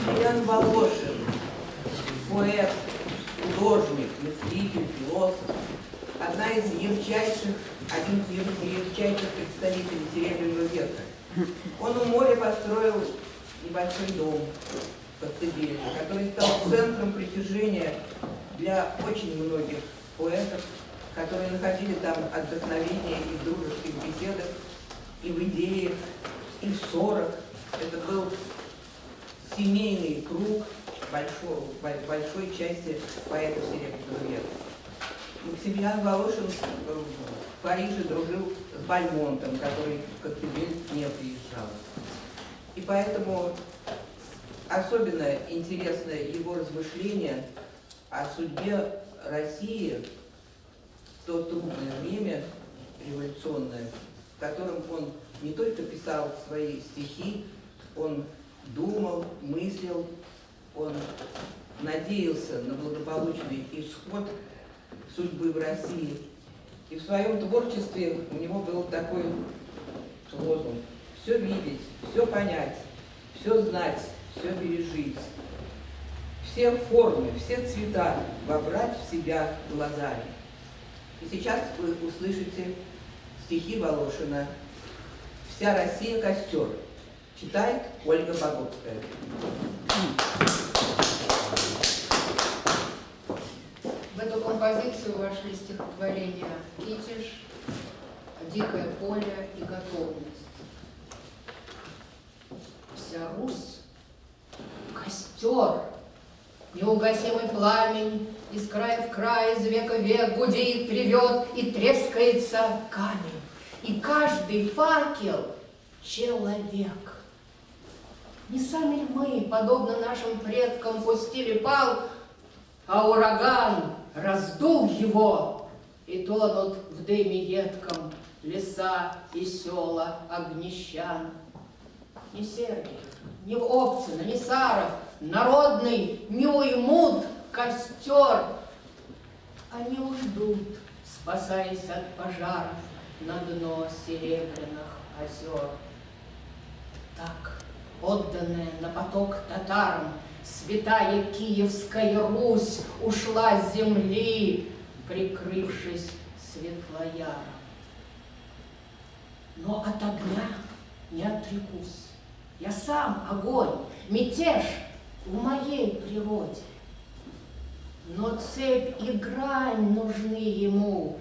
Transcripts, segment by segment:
Максимилиан Волошин, поэт, художник, мыслитель, философ, один из ярчайших представителей Серебряного века. Он у моря построил небольшой дом в Коктебеле, который стал центром притяжения для очень многих поэтов, которые находили там отдохновение и в дружеских беседах, и в идеях, и в ссорах. Это был семейный круг большой части поэтов Серебряного века. Максимилиан Волошин в Париже дружил с Бальмонтом, который в Коктебель не приезжал. И поэтому особенно интересно его размышление о судьбе России в то трудное время революционное, в котором он не только писал свои стихи, он думал, мыслил, он надеялся на благополучный исход судьбы в России. И в своем творчестве у него был такой лозунг: все видеть, все понять, все знать, все пережить. Все формы, все цвета вобрать в себя глазами. И сейчас вы услышите стихи Волошина «Вся Россия – костер». Читает Ольга Богоцкая. В эту композицию вошли стихотворения «Китеж», «Дикое поле» и «Готовность». Вся Русь — костер, неугасимый пламень, из края в край, из века в век гудит, ревет и трескается камень. И каждый факел — человек. Не сами ли мы, подобно нашим предкам, пустили пал, а ураган раздул его, и тонут в дыме едком леса и села Огнещан? Ни Сергий, ни Обцина, ни Саров народный не уймут костер. Они уйдут, спасаясь от пожаров, на дно серебряных озер. Так, отданная на поток татарам, святая Киевская Русь ушла с земли, прикрывшись светлояром. Но от огня не отрекусь. Я сам огонь, мятеж в моей природе. Но цепь и грань нужны ему.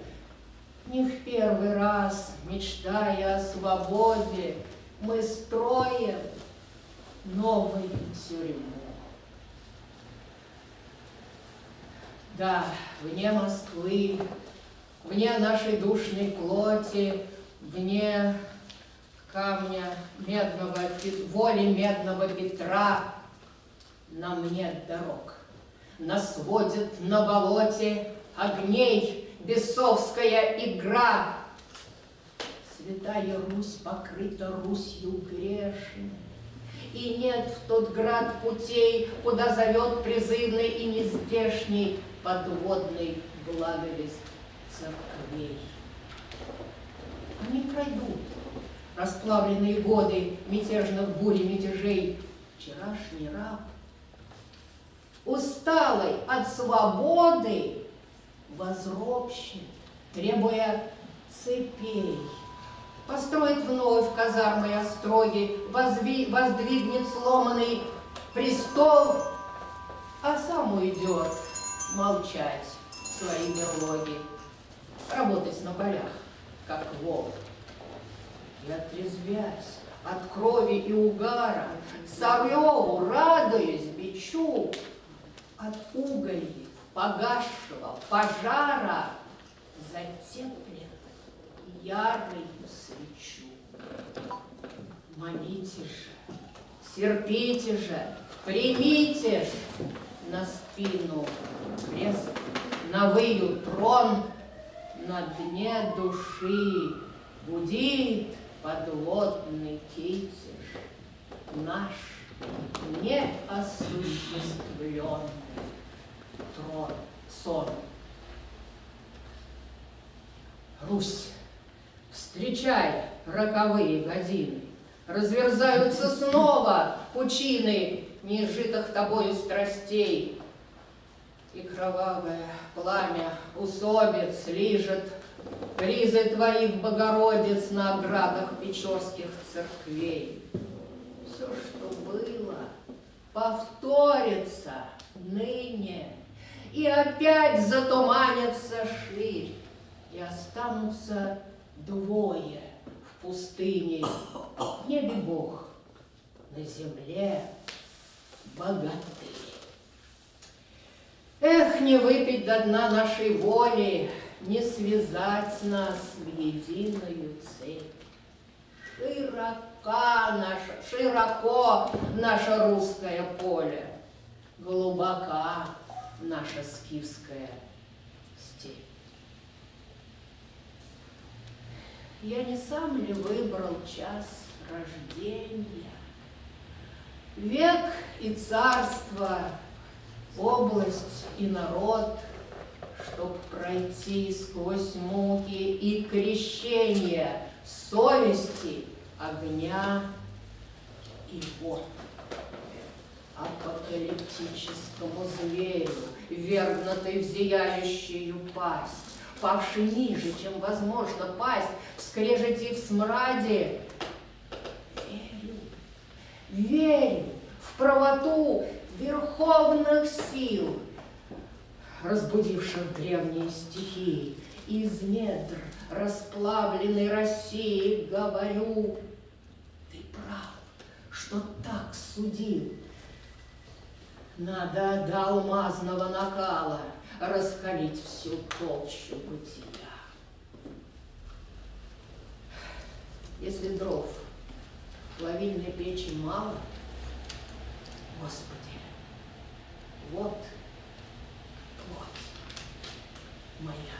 Не в первый раз, мечтая о свободе, мы строим новую тюрьму. Да, вне Москвы, вне нашей душной плоти, вне камня медного, воли медного Петра нам нет дорог. Нас водит на болоте огней бесовская игра. Святая Русь покрыта Русью грешной, и нет в тот град путей, куда зовет призывный и нездешний подводный благовесть церквей. Они пройдут расплавленные годы мятежных бурь и мятежей. Вчерашний раб, усталый от свободы, возропщет, требуя цепей, построит вновь казармы и остроги, воздвигнет сломанный престол, а сам уйдет молчать в свои берлоги, работать на полях, как волк. И отрезвясь от крови и угара, Цареву радуясь бичу, от угольев погасшего пожара затеплет ярую свечу. Молите же, терпите же, примите ж на спину крест, на выю трон, на дне души гудит подводный китеж, наш неосуществленный сон. Русь, встречай роковые годины, разверзаются снова пучины неизжитых тобою страстей. И кровавое пламя усобиц лижет ризы твоих Богородиц на оградах печорских церквей. Все, что было, повторится ныне, и опять затуманится ширь, и останутся двое в пустыне. В небе Бог, на земле богатырь. Эх, не выпить до дна нашей воли, не связать нас в единую цепь. Широко наше русское поле, глубока наша скифская степь. Я не сам ли выбрал час рождения? Век и царство, область и народ, чтоб пройти сквозь муки и крещения совести, огня и вод. Апокалиптическому зверю, вергнутый в зияющую пасть, павший ниже, чем возможно пасть, в скрежете и в смраде. Верю в правоту верховных сил, разбудивших древние стихии. Из недр расплавленной России говорю, ты прав, что так судил. Надо до алмазного накала раскалить всю толщу бытия. Если дров в плавильной печи мало, Господи, вот плоть моя.